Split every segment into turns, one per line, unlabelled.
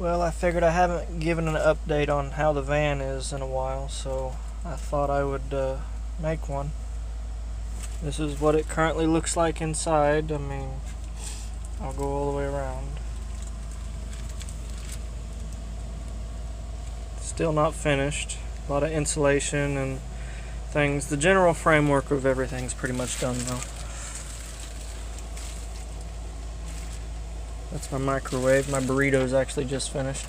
Well, I figured I haven't given an update on how the van is in a while, so I thought I would make one. This is what it currently looks like inside. I mean, I'll go all the way around. Still not finished. A lot of insulation and things. The general framework of everything's pretty much done though. That's my microwave. My burrito's actually just finished.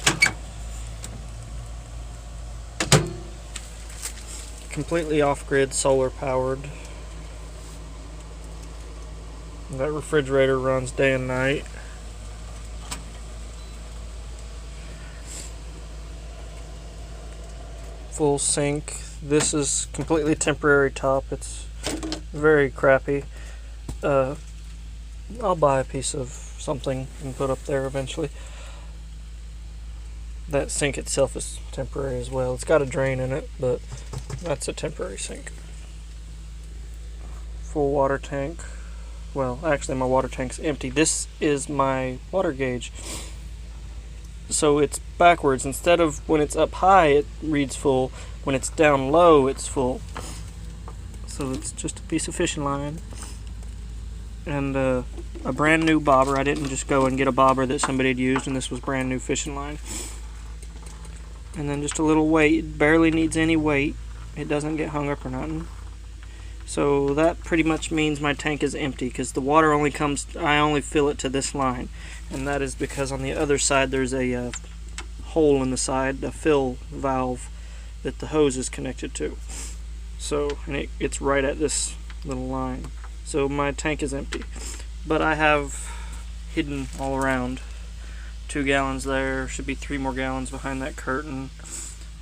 Completely off-grid, solar powered. That refrigerator runs day and night. Full sink. This is completely temporary top. It's very crappy. I'll buy a piece of something and put up there eventually. That sink itself is temporary as well. It's got a drain in it, but that's a temporary sink. Full water tank. Well, actually my water tank's empty. This is my water gauge. So it's backwards. Instead of when it's up high it reads full, when it's down low it's full. So it's just a piece of fishing line. And a brand new bobber. I didn't just go and get a bobber that somebody had used, and this was brand new fishing line. And then just a little weight. It barely needs any weight. It doesn't get hung up or nothing. So that pretty much means my tank is empty, because the water only comes, I only fill it to this line. And that is because on the other side there's a hole in the side, a fill valve that the hose is connected to. So, and it's right at this little line. So my tank is empty, but I have hidden all around 2 gallons there. Should be 3 more gallons behind that curtain.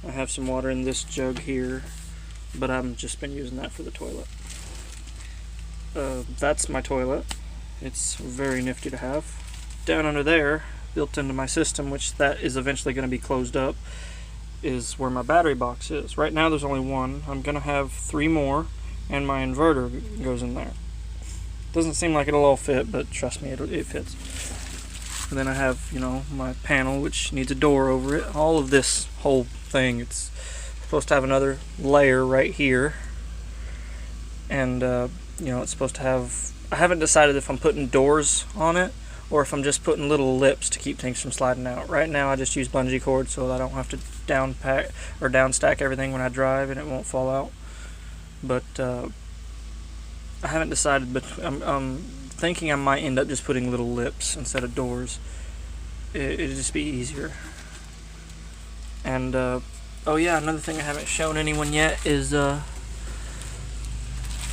I have some water in this jug here, but I've just been using that for the toilet. That's my toilet. It's very nifty to have. Down under there, built into my system, which that is eventually going to be closed up, is where my battery box is. Right now there's only 1. I'm going to have 3 more, and my inverter goes in there. Doesn't seem like it'll all fit, but trust me, it fits. And then I have, you know, my panel, which needs a door over it. All of this whole thing, it's supposed to have another layer right here. And, you know, it's supposed to have... I haven't decided if I'm putting doors on it, or if I'm just putting little lips to keep things from sliding out. Right now I just use bungee cord so that I don't have to downpack or downstack everything when I drive and it won't fall out. But, I haven't decided, but I'm thinking I might end up just putting little lips instead of doors. It'd just be easier. And, oh yeah, another thing I haven't shown anyone yet is, I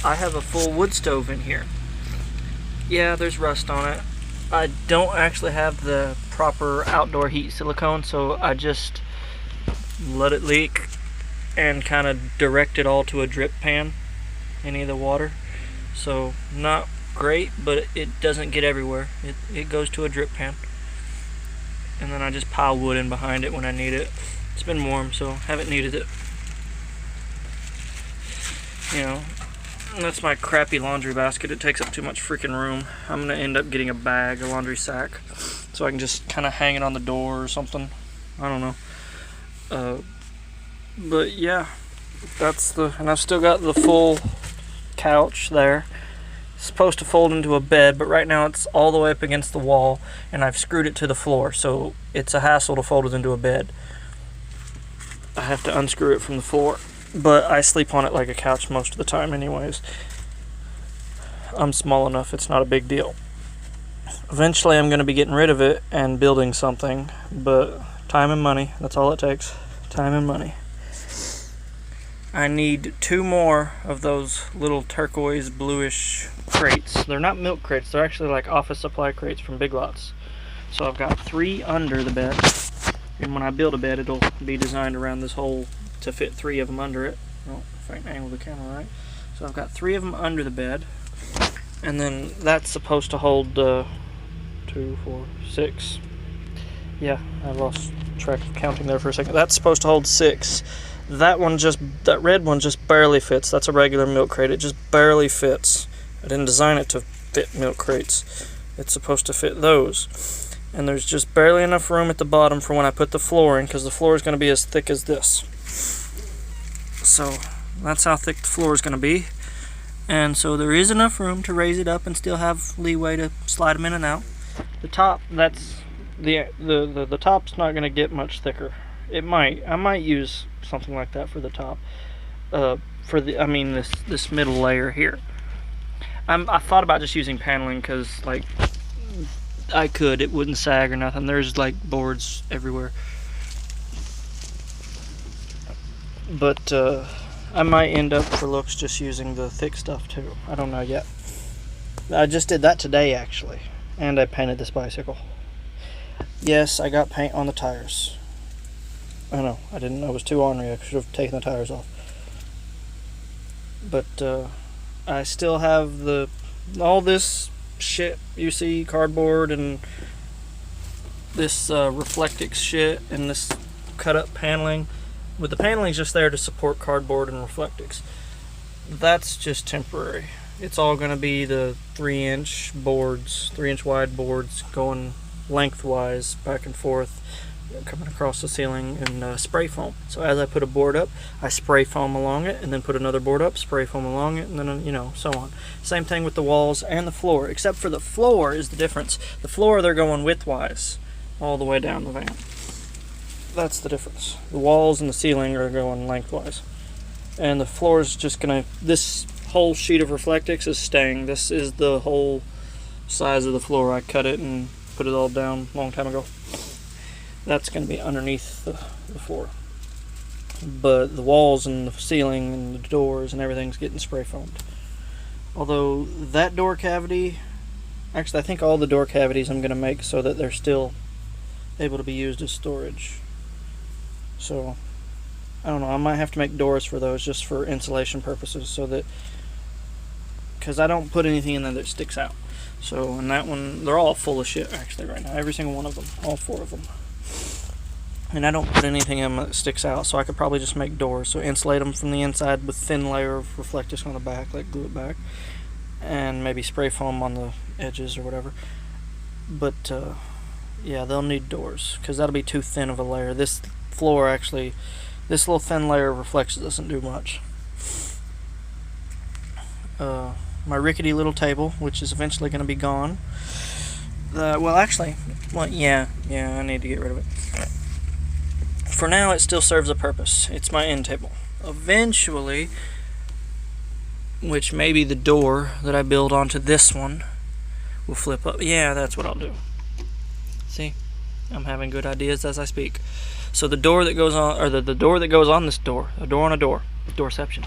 have a full wood stove in here. Yeah, there's rust on it. I don't actually have the proper outdoor heat silicone, so I just let it leak and kind of direct it all to a drip pan, any of the water. So not great, but it doesn't get everywhere. It goes to a drip pan. And then I just pile wood in behind it when I need it. It's been warm, so haven't needed it. You know, that's my crappy laundry basket. It takes up too much freaking room. I'm gonna end up getting a bag, a laundry sack, so I can just kind of hang it on the door or something. I don't know. But yeah, that's the, and I've still got the full couch there. It's supposed to fold into a bed, but right now it's all the way up against the wall, and I've screwed it to the floor, so it's a hassle to fold it into a bed. I have to unscrew it from the floor, but I sleep on it like a couch most of the time anyways. I'm small enough, it's not a big deal. Eventually I'm going to be getting rid of it and building something, but time and money, that's all it takes. Time and money. I need 2 more of those little turquoise bluish crates. They're not milk crates, they're actually like office supply crates from Big Lots. So I've got 3 under the bed, and when I build a bed it'll be designed around this hole to fit 3 of them under it. Oh, if I can angle the camera right. So I've got 3 of them under the bed, and then that's supposed to hold 2, 4, 6. Yeah, I lost track of counting there for a second. That's supposed to hold 6. That red one just barely fits. That's a regular milk crate. It just barely fits. I didn't design it to fit milk crates. It's supposed to fit those. And there's just barely enough room at the bottom for when I put the floor in, because the floor is going to be as thick as this. So that's how thick the floor is going to be. And so there is enough room to raise it up and still have leeway to slide them in and out. The top, that's the top's not going to get much thicker. It might. I might use something like that for the top. This middle layer here. I thought about just using paneling because, like, it wouldn't sag or nothing. There's like boards everywhere. But I might end up for looks just using the thick stuff too. I don't know yet. I just did that today actually, and I painted this bicycle. Yes, I got paint on the tires. I know, I didn't know it was too ornery. I should have taken the tires off. But I still have all this shit you see, cardboard and this Reflectix shit and this cut up paneling. But the paneling is just there to support cardboard and Reflectix. That's just temporary. It's all going to be the 3-inch boards, 3-inch wide boards going lengthwise back and forth, coming across the ceiling, and spray foam. So as I put a board up, I spray foam along it, and then put another board up, spray foam along it, and then, you know, so on. Same thing with the walls and the floor, except for the floor is the difference. The floor, they're going widthwise all the way down the van. That's the difference. The walls and the ceiling are going lengthwise. And the floor is just gonna, this whole sheet of Reflectix is staying. This is the whole size of the floor. I cut it and put it all down a long time ago. That's gonna be underneath the floor. But the walls and the ceiling and the doors and everything's getting spray foamed. Although that door cavity, actually I think all the door cavities I'm gonna make so that they're still able to be used as storage. So I don't know, I might have to make doors for those just for insulation purposes, so that, because I don't put anything in there that sticks out. So in that one, they're all full of shit actually right now, every single one of them, all 4 of them. And I don't put anything in them that sticks out, so I could probably just make doors. So insulate them from the inside with thin layer of Reflectix on the back, like glue it back, and maybe spray foam on the edges or whatever. But yeah, they'll need doors because that'll be too thin of a layer. This floor actually, this little thin layer of Reflectix doesn't do much. My rickety little table, which is eventually going to be gone. I need to get rid of it. For now, it still serves a purpose. It's my end table. Eventually, which maybe the door that I build onto this one will flip up. Yeah, that's what I'll do. See? I'm having good ideas as I speak. So the door that goes on, or the door that goes on this door, a door on a door, doorception,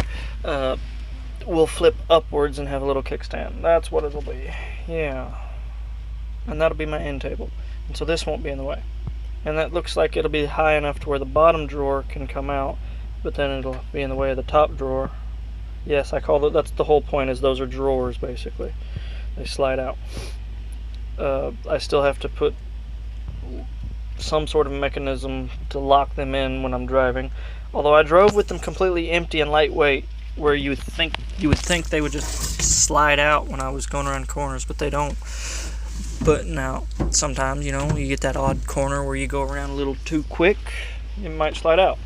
will flip upwards and have a little kickstand. That's what it'll be. Yeah. And that'll be my end table. And so this won't be in the way. And that looks like it'll be high enough to where the bottom drawer can come out, but then it'll be in the way of the top drawer. Yes, I call it, that's the whole point, is those are drawers basically. They slide out. I still have to put some sort of mechanism to lock them in when I'm driving. Although I drove with them completely empty and lightweight, where you would think they would just slide out when I was going around corners, but they don't. But now, sometimes, you know, you get that odd corner where you go around a little too quick, it might slide out.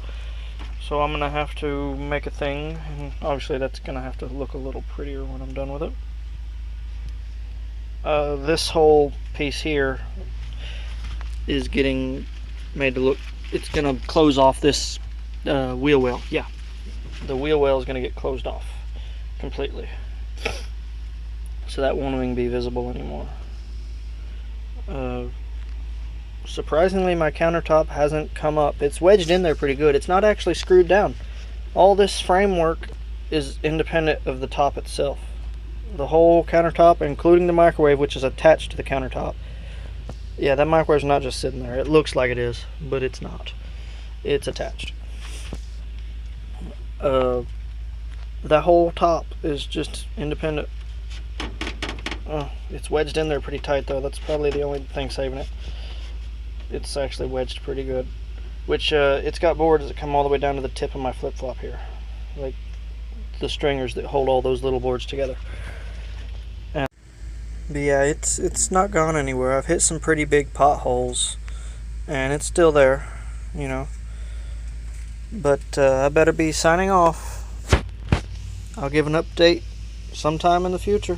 So I'm going to have to make a thing, and obviously that's going to have to look a little prettier when I'm done with it. This whole piece here is getting made to look, it's going to close off this wheel well. Yeah, the wheel well is going to get closed off completely. So that won't even be visible anymore. Surprisingly, my countertop hasn't come up. It's wedged in there pretty good. It's not actually screwed down. All this framework is independent of the top itself. The whole countertop, including the microwave, which is attached to the countertop. Yeah, that microwave's not just sitting there. It looks like it is, but it's not. It's attached. That whole top is just independent. It's wedged in there pretty tight though. That's probably the only thing saving it. It's actually wedged pretty good. Which, it's got boards that come all the way down to the tip of my flip-flop here. Like the stringers that hold all those little boards together. And But yeah, it's not gone anywhere. I've hit some pretty big potholes, and it's still there, you know. But I better be signing off. I'll give an update sometime in the future.